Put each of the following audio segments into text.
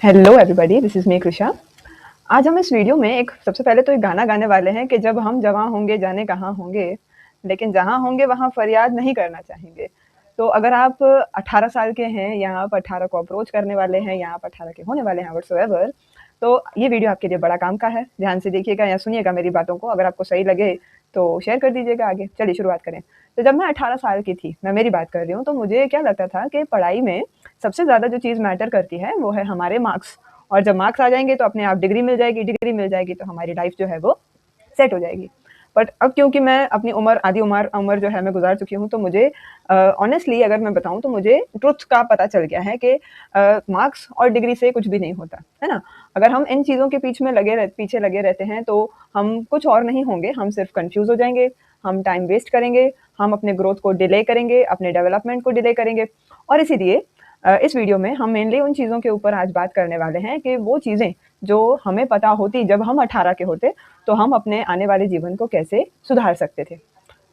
Hello everybody, this is me Krisha. आज हम इस वीडियो में सबसे पहले तो एक गाना गाने वाले हैं कि जब हम जवां होंगे जाने कहाँ होंगे, लेकिन जहाँ होंगे वहाँ फरियाद नहीं करना चाहेंगे। तो अगर आप 18 साल के हैं या आप 18 को अप्रोच करने वाले हैं या आप 18 के होने वाले हैं व्हाट्सोएवर, तो ये वीडियो आपके लिए बड़ा काम का है। ध्यान से देखिएगा या सुनिएगा मेरी बातों को। अगर आपको सही लगे तो शेयर कर दीजिएगा आगे। चलिए शुरुआत करें। तो जब मैं 18 साल की थी, मैं मेरी बात कर रही हूँ, तो मुझे क्या लगता था कि पढ़ाई में सबसे ज़्यादा जो चीज़ मैटर करती है वो है हमारे मार्क्स। और जब मार्क्स आ जाएंगे तो अपने आप डिग्री मिल जाएगी, डिग्री मिल जाएगी तो हमारी लाइफ जो है वो सेट हो जाएगी। बट अब क्योंकि मैं अपनी आधी उम्र जो है मैं गुजार चुकी हूँ, तो मुझे ऑनेस्टली अगर मैं बताऊँ तो मुझे ट्रुथ का पता चल गया है कि मार्क्स और डिग्री से कुछ भी नहीं होता है ना। अगर हम इन चीज़ों के पीछे लगे रहते हैं तो हम कुछ और नहीं होंगे, हम सिर्फ कंफ्यूज हो जाएंगे, हम टाइम वेस्ट करेंगे, हम अपने ग्रोथ को डिले करेंगे, अपने डेवलपमेंट को डिले करेंगे। और इसीलिए इस वीडियो में हम मेनली उन चीज़ों के ऊपर आज बात करने वाले हैं कि वो चीज़ें जो हमें पता होती जब हम 18 के होते, तो हम अपने आने वाले जीवन को कैसे सुधार सकते थे।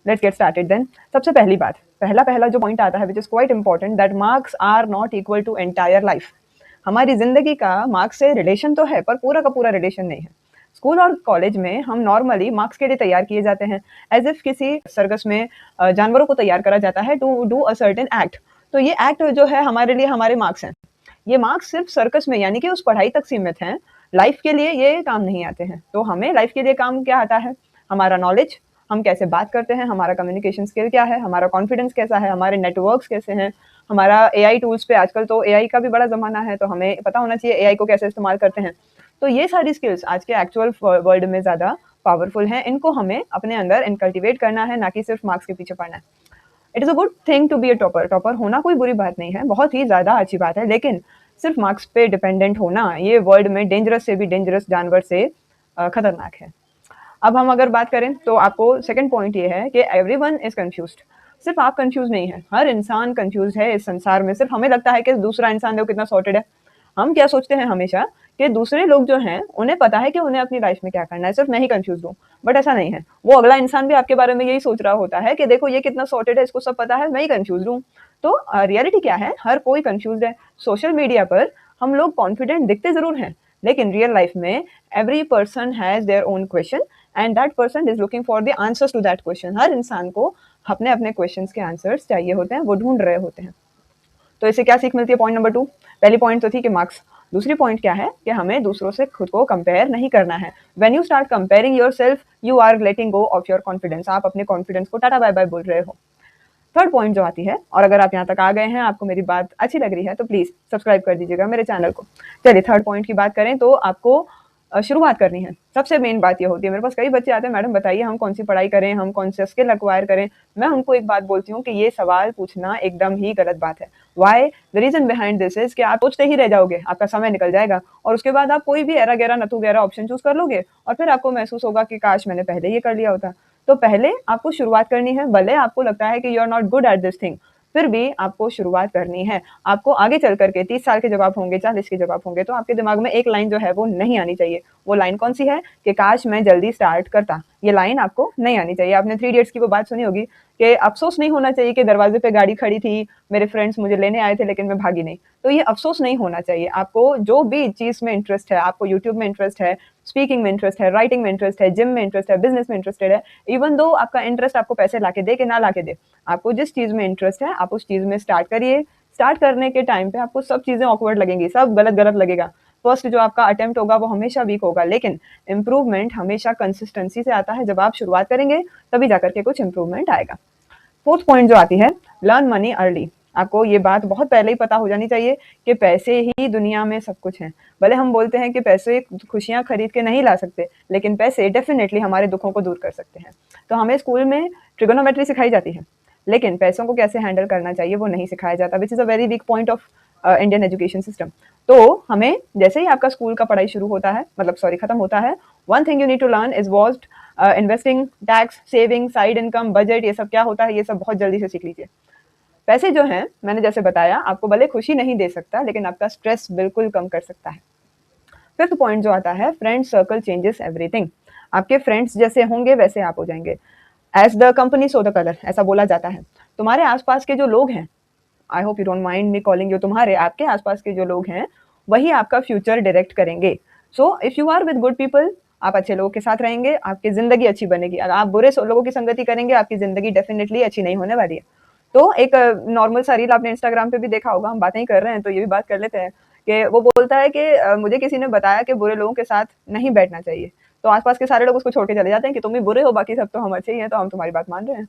Let's get started then. सबसे पहली बात, पहला जो पॉइंट आता है which is quite important, that marks are not equal to entire life. हमारी ज़िंदगी का मार्क्स से रिलेशन तो है, पर पूरा का पूरा रिलेशन नहीं है। स्कूल और कॉलेज में हम नॉर्मली मार्क्स के लिए तैयार किए जाते हैं, एज इफ किसी सर्कस में जानवरों को तैयार करा जाता है to do a certain act. तो ये एक्ट जो है हमारे लिए हमारे मार्क्स हैं। ये मार्क्स सिर्फ सर्कस में यानी कि उस पढ़ाई तक सीमित हैं, लाइफ के लिए ये काम नहीं आते हैं। तो हमें लाइफ के लिए काम क्या आता है? हमारा नॉलेज, हम कैसे बात करते हैं, हमारा कम्युनिकेशन स्किल क्या है, हमारा कॉन्फिडेंस कैसा है, हमारे नेटवर्क्स कैसे हैं, हमारा एआई टूल्स पे आजकल तो एआई का भी बड़ा ज़माना है, तो हमें पता होना चाहिए एआई को कैसे इस्तेमाल करते हैं। तो ये सारी स्किल्स आज के एक्चुअल वर्ल्ड में ज़्यादा पावरफुल हैं। इनको हमें अपने अंदर इनकल्टिवेट करना है, ना कि सिर्फ मार्क्स के पीछे पढ़ना है। It is a good thing to be a topper. Topper होना कोई बुरी बात नहीं है, बहुत ही ज़्यादा अच्छी बात है, लेकिन सिर्फ मार्क्स पे डिपेंडेंट होना ये वर्ल्ड में डेंजरस से भी डेंजरस जानवर से खतरनाक है। अब हम अगर बात करें तो आपको सेकंड पॉइंट ये है कि एवरीवन इज कंफ्यूज्ड। सिर्फ आप कंफ्यूज नहीं है, हर इंसान कंफ्यूज है इस संसार में। सिर्फ हमें लगता है कि दूसरा इंसान देखो कितना सॉर्टेड है। हम क्या सोचते हैं हमेशा कि दूसरे लोग जो हैं उन्हें पता है कि उन्हें अपनी लाइफ में क्या करना है, सिर्फ मैं ही कंफ्यूज हूँ। बट ऐसा नहीं है, वो अगला इंसान भी आपके बारे में यही सोच रहा होता है कि देखो ये कितना सॉर्टेड है, इसको सब पता है, मैं ही कंफ्यूज हूँ। तो रियलिटी क्या है? हर कोई कंफ्यूज है। सोशल मीडिया पर हम लोग कॉन्फिडेंट दिखते जरूर हैं, लेकिन रियल लाइफ में every person has their own question and that person is looking for the answers to that question. हर इंसान को अपने अपने क्वेश्चन के आंसर्स चाहिए होते हैं, वो ढूंढ रहे होते हैं। तो इससे क्या सीख मिलती है? Point number 2। पहली पॉइंट तो थी कि मार्क्स। दूसरी पॉइंट क्या है कि हमें दूसरों से खुद को कंपेयर नहीं करना है। When you start comparing yourself, you are letting go of your confidence. आप अपने कॉन्फिडेंस को टाटा बाय बाय बोल रहे हो। थर्ड पॉइंट जो आती है, और अगर आप यहाँ तक आ गए हैं, आपको मेरी बात अच्छी लग रही है, तो प्लीज सब्सक्राइब कर दीजिएगा मेरे चैनल को। चलिए थर्ड पॉइंट की बात करें तो आपको शुरुआत करनी है। सबसे मेन बात ये होती है, मेरे पास कई बच्चे आते हैं, मैडम बताइए हम कौन सी पढ़ाई करें, हम कौन से स्किल एक्वायर करें। मैं उनको एक बात बोलती हूँ कि ये सवाल पूछना एकदम ही गलत बात है। Why? The reason behind this is कि आप सोचते ही रह जाओगे, आपका समय निकल जाएगा और उसके बाद आप कोई भी एरा गहरा नतू गहरा ऑप्शन चूज कर लोगे और फिर आपको महसूस होगा कि काश मैंने पहले ये कर लिया होता। तो पहले आपको शुरुआत करनी है। भले आपको लगता है कि you are not good at this thing, फिर भी आपको शुरुआत करनी है। आपको आगे चल करके 30 साल के जब आप होंगे, 40 के जब आप होंगे, तो आपके दिमाग में एक लाइन जो है वो नहीं आनी चाहिए। वो लाइन कौन सी है? कि काश मैं जल्दी स्टार्ट करता। ये लाइन आपको नहीं आनी चाहिए। आपने 3 इडियट्स की वो बात सुनी होगी कि अफसोस नहीं होना चाहिए कि दरवाजे पे गाड़ी खड़ी थी, मेरे फ्रेंड्स मुझे लेने आए थे लेकिन मैं भागी नहीं। तो ये अफसोस नहीं होना चाहिए। आपको जो भी चीज़ में इंटरेस्ट है, आपको यूट्यूब में इंटरेस्ट है, स्पीकिंग में इंटरेस्ट है, राइटिंग में इंटरेस्ट है, जिम में इंटरेस्ट है, बिजनेस में इंटरेस्टेड है, इवन दो आपका इंटरेस्ट आपको पैसे लाके दे कि ना लाके दे, आपको जिस चीज़ में इंटरेस्ट है आप उस चीज़ में स्टार्ट करिए। स्टार्ट करने के टाइम पे आपको सब चीज़ें ऑकवर्ड लगेंगी, सब गलत गलत लगेगा। फर्स्ट जो आपका अटेम्प्ट होगा वो हमेशा वीक होगा, लेकिन इंप्रूवमेंट हमेशा कंसिस्टेंसी से आता है। जब आप शुरुआत करेंगे तभी जाकर के कुछ इंप्रूवमेंट आएगा। फोर्थ पॉइंट जो आती है, लर्न मनी अर्ली। आपको ये बात बहुत पहले ही पता हो जानी चाहिए कि पैसे ही दुनिया में सब कुछ है। भले हम बोलते हैं कि पैसे खुशियां खरीद के नहीं ला सकते, लेकिन पैसे डेफिनेटली हमारे दुखों को दूर कर सकते हैं। तो हमें स्कूल में ट्रिगोनोमेट्री सिखाई जाती है, लेकिन पैसों को कैसे हैंडल करना चाहिए वो नहीं सिखाया जाता, which is a very weak point of Indian education system. तो हमें जैसे ही आपका स्कूल का पढ़ाई शुरू होता है, मतलब सॉरी खत्म होता है, one thing you need to learn is vast investing, tax, saving, side income, budget. ये सब क्या होता है, ये सब बहुत जल्दी से सीख लीजिए। पैसे जो हैं, मैंने जैसे बताया, आपको भले खुशी नहीं दे सकता, लेकिन आपका स्ट्रेस बिल्कुल कम कर सकता है। फिफ्थ पॉइंट जो आता है, फ्रेंड सर्कल चेंजेस एवरीथिंग। आपके फ्रेंड्स जैसे होंगे वैसे आप हो जाएंगे। As the company so the colour, ऐसा बोला जाता है। तुम्हारे आसपास के जो लोग हैं, I hope you don't mind me calling you, तुम्हारे आपके आसपास के जो लोग हैं वही आपका फ्यूचर डायरेक्ट करेंगे। So if you are with good people, आप अच्छे लोगों के साथ रहेंगे, आपकी ज़िंदगी अच्छी बनेगी। अगर आप बुरे लोगों की संगति करेंगे, आपकी ज़िंदगी डेफिनिटली अच्छी नहीं होने वाली है। तो एक नॉर्मल सा रील आपने इंस्टाग्राम पे भी देखा होगा, हम बातें ही कर रहे हैं तो ये भी बात कर लेते हैं कि वो बोलता है कि मुझे किसी ने बताया कि बुरे लोगों के साथ नहीं बैठना चाहिए। तो आस-पास के सारे लोग उसको छोड़ के चले जाते हैं कि तुम ही बुरे हो, बाकी सब तो हम अच्छे ही हैं, तो हम तुम्हारी बात मान रहे हैं।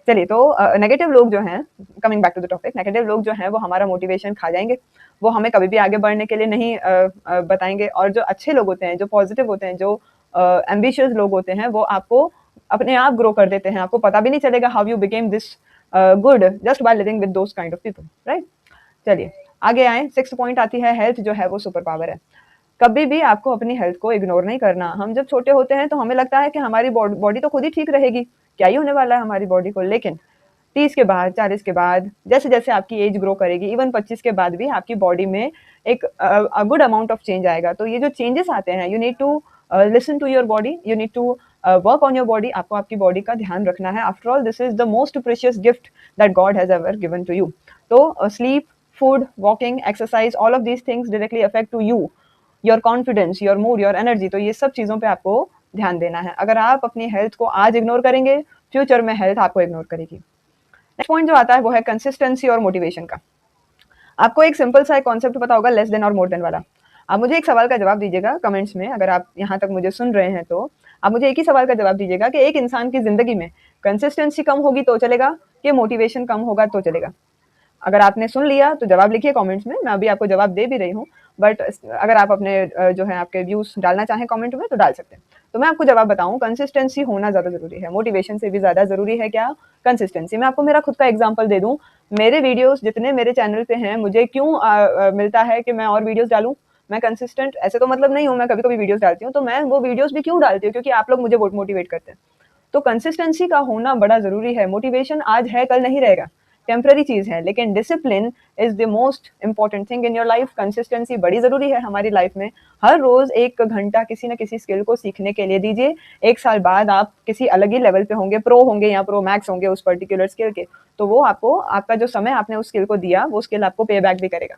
चलिए, तो नेगेटिव लोग जो हैं, coming back to the topic, negative लोग जो हैं वो हमारा मोटिवेशन खा जाएँगे। वो हमें कभी भी आगे बढ़ने के लिए नहीं बताएँगे, और जो अच्छे लोग होते हैं, जो पॉजिटिव होते हैं, जो एम्बिशियस लोग होते हैं, वो आपको अपने आप ग्रो कर देते हैं। आपको पता भी नहीं चलेगा how you became this good just by living with those kind of people, right? चलिए, आगे आएँ, 6th पॉइंट आती है, हेल्थ जो है वो सुपर पावर है। कभी भी आपको अपनी हेल्थ को इग्नोर नहीं करना। हम जब छोटे होते हैं तो हमें लगता है कि हमारी बॉडी तो खुद ही ठीक रहेगी, क्या ही होने वाला है हमारी बॉडी को। लेकिन 30 के बाद, 40 के बाद, जैसे-जैसे आपकी एज ग्रो करेगी, इवन 25 के बाद भी आपकी बॉडी में एक गुड अमाउंट ऑफ चेंज आएगा। तो ये जो चेंजेस आते हैं, you need to listen to your body, you need to work on your body. आपको आपकी बॉडी का ध्यान रखना है। After all this is the most precious gift that God has ever given to you. तो sleep, food, walking, exercise, all of these things directly affect to you, your confidence, your mood, your energy. तो ये सब चीज़ों पे आपको ध्यान देना है। अगर आप अपनी हेल्थ को आज इग्नोर करेंगे, फ्यूचर में हेल्थ आपको इग्नोर करेगी। नेक्स्ट पॉइंट जो आता है वो है कंसिस्टेंसी और मोटिवेशन का। आपको एक सिंपल सा एक कॉन्सेप्ट पता होगा, लेस देन और मोर देन वाला। आप मुझे एक सवाल का जवाब दीजिएगा कमेंट्स में, अगर आप यहाँ तक मुझे सुन रहे हैं तो आप मुझे एक ही सवाल का जवाब दीजिएगा कि एक इंसान की ज़िंदगी में कंसिस्टेंसी कम होगी तो चलेगा, कि मोटिवेशन कम होगा तो चलेगा? अगर आपने सुन लिया तो जवाब लिखिए कमेंट्स में, मैं अभी आपको जवाब दे भी रही हूँ, बट अगर आप अपने जो है आपके व्यूज़ डालना चाहें कमेंट में तो डाल सकते हैं। तो मैं आपको जवाब बताऊँ, कंसिस्टेंसी होना ज़्यादा ज़रूरी है, मोटिवेशन से भी ज़्यादा ज़रूरी है क्या? कंसिस्टेंसी। मैं आपको मेरा खुद का एग्जांपल दे दूँ, मेरे वीडियोज़ जितने मेरे चैनल पे हैं, मुझे क्यों मिलता है कि मैं और वीडियोज़ डालूँ? मैं कंसिस्टेंट ऐसे तो मतलब नहीं हूँ, मैं कभी-कभी वीडियोज़ डालती हूँ, तो मैं वो वीडियोज़ भी क्यों डालती हूँ? क्योंकि आप लोग मुझे मोटिवेट करते हैं। तो कंसिस्टेंसी का होना बड़ा ज़रूरी है। मोटिवेशन आज है, कल नहीं रहेगा, टेम्पररी चीज़ है, लेकिन discipline is the most important thing in your life. Consistency बड़ी ज़रूरी है हमारी लाइफ में। हर रोज़ 1 घंटा किसी न किसी स्किल को सीखने के लिए दीजिए। 1 साल बाद आप किसी अलग ही लेवल पे होंगे, प्रो होंगे या प्रो मैक्स होंगे उस पर्टिकुलर स्किल के। तो वो आपको, आपका जो समय आपने उस स्किल को दिया, वो स्किल आपको पे बैक भी करेगा।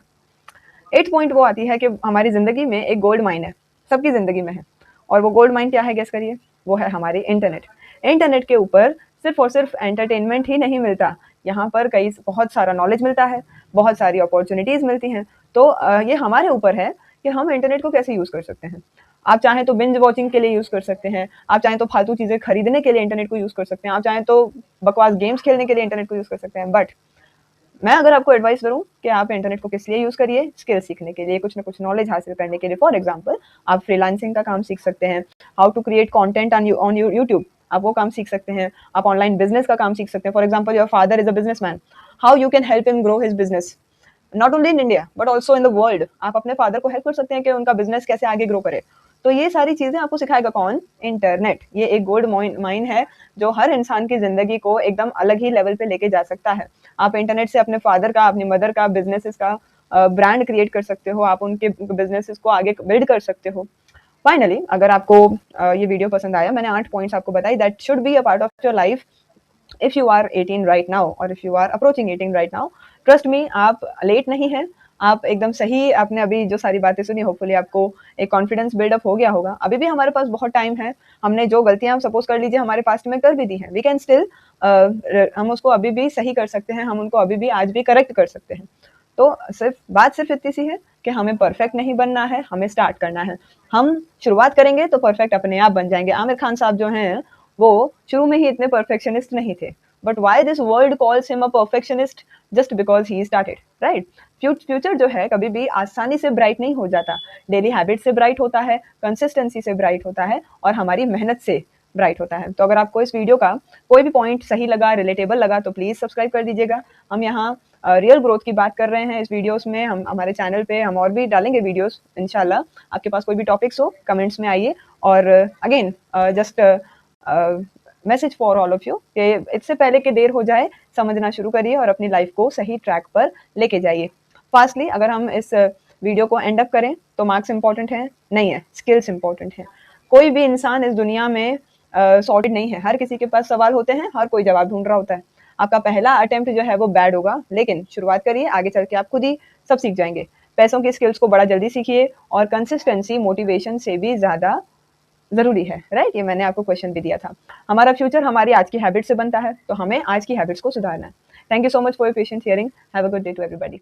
8th पॉइंट वो आती है कि हमारी ज़िंदगी में एक गोल्ड माइन है, सबकी ज़िंदगी में है, और वो गोल्ड माइन क्या है, गेस करिए? वो है हमारी इंटरनेट। इंटरनेट के ऊपर सिर्फ और सिर्फ एंटरटेनमेंट ही नहीं मिलता, यहाँ पर बहुत सारा नॉलेज मिलता है, बहुत सारी अपॉर्चुनिटीज़ मिलती हैं। तो ये हमारे ऊपर है कि हम इंटरनेट को कैसे यूज़ कर सकते हैं। आप चाहें तो बिंज वॉचिंग के लिए यूज़ कर सकते हैं, आप चाहें तो फालतू चीज़ें खरीदने के लिए इंटरनेट को यूज़ कर सकते हैं, आप चाहें तो बकवास गेम्स खेलने के लिए इंटरनेट को यूज़ कर सकते हैं। बट मैं अगर आपको एडवाइस करूँ कि आप इंटरनेट को किस लिए यूज़ करिए, स्किल सीखने के लिए, कुछ ना कुछ नॉलेज हासिल करने के लिए। फॉर एग्जांपल, आप फ्रीलांसिंग का काम सीख सकते हैं, how to create content on YouTube, आप वो काम सीख सकते हैं, आप ऑनलाइन बिजनेस का काम सीख सकते हैं। For example, your father is a businessman, how you can help him grow his business, not only in India but also in the world. आप अपने फादर को हेल्प कर सकते हैं कि उनका बिजनेस कैसे आगे ग्रो करे। तो ये सारी चीज़ें आपको सिखाएगा कौन? इंटरनेट। ये एक गोल्ड माइन है जो हर इंसान की ज़िंदगी को एकदम अलग ही लेवल पे लेके जा सकता है। आप इंटरनेट से अपने फादर का, अपनी मदर का, बिजनेसेस का ब्रांड क्रिएट कर सकते हो, आप उनके बिजनेसेस को आगे बिल्ड कर सकते हो। फाइनली, अगर आपको ये वीडियो पसंद आया, मैंने 8 पॉइंट्स आपको बताई that should be a part of your life if you are 18 right now or if you are approaching 18 right now, trust me, आप लेट नहीं हैं, आप एकदम सही। आपने अभी जो सारी बातें सुनी, होपफुली आपको एक कॉन्फिडेंस बिल्डअप हो गया होगा। अभी भी हमारे पास बहुत टाइम है, हमने जो गलतियां सपोज कर लीजिए हमारे पास्ट में कर भी दी हैं, वी कैन स्टिल, हम उसको अभी भी सही कर सकते हैं, हम उनको अभी भी आज भी करेक्ट कर सकते हैं। तो बात सिर्फ इतनी सी है कि हमें परफेक्ट नहीं बनना है, हमें स्टार्ट करना है। हम शुरुआत करेंगे तो परफेक्ट अपने आप बन जाएंगे। आमिर खान साहब जो हैं वो शुरू में ही इतने परफेक्शनिस्ट नहीं थे, but why this world calls him a perfectionist? Just because he started, right? Future जो है कभी भी आसानी से ब्राइट नहीं हो जाता, डेली हैबिट से ब्राइट होता है, कंसिस्टेंसी से ब्राइट होता है, और हमारी मेहनत से ब्राइट होता है। तो अगर आपको इस वीडियो का कोई भी पॉइंट सही लगा, रिलेटेबल लगा, तो प्लीज़ सब्सक्राइब कर दीजिएगा। हम यहाँ रियल ग्रोथ की बात कर रहे हैं इस वीडियोस में। हम हमारे चैनल पे हम और भी डालेंगे वीडियोस इंशाल्लाह। आपके पास कोई भी टॉपिक्स हो, कमेंट्स में आइए। और again just message for all of you कि इससे पहले कि देर हो जाए, समझना शुरू करिए और अपनी लाइफ को सही ट्रैक पर लेके जाइए फास्टली। अगर हम इस वीडियो को एंड अप करें तो मार्क्स इंपॉर्टेंट है नहीं है, स्किल्स इंपॉर्टेंट है। कोई भी इंसान इस दुनिया में सॉर्टेड नहीं है, हर किसी के पास सवाल होते हैं, हर कोई जवाब ढूंढ रहा होता है। आपका पहला अटेम्प्ट जो है वो बैड होगा, लेकिन शुरुआत करिए, आगे चल के आप खुद ही सब सीख जाएंगे। पैसों की स्किल्स को बड़ा जल्दी सीखिए और कंसिस्टेंसी मोटिवेशन से भी ज़्यादा ज़रूरी है, राइट? ये मैंने आपको क्वेश्चन भी दिया था। हमारा फ्यूचर हमारी आज की हैबिट से बनता है, तो हमें आज की हैबिट्स को सुधारना है। Thank you so much for your patient hearing. Have a good day to everybody.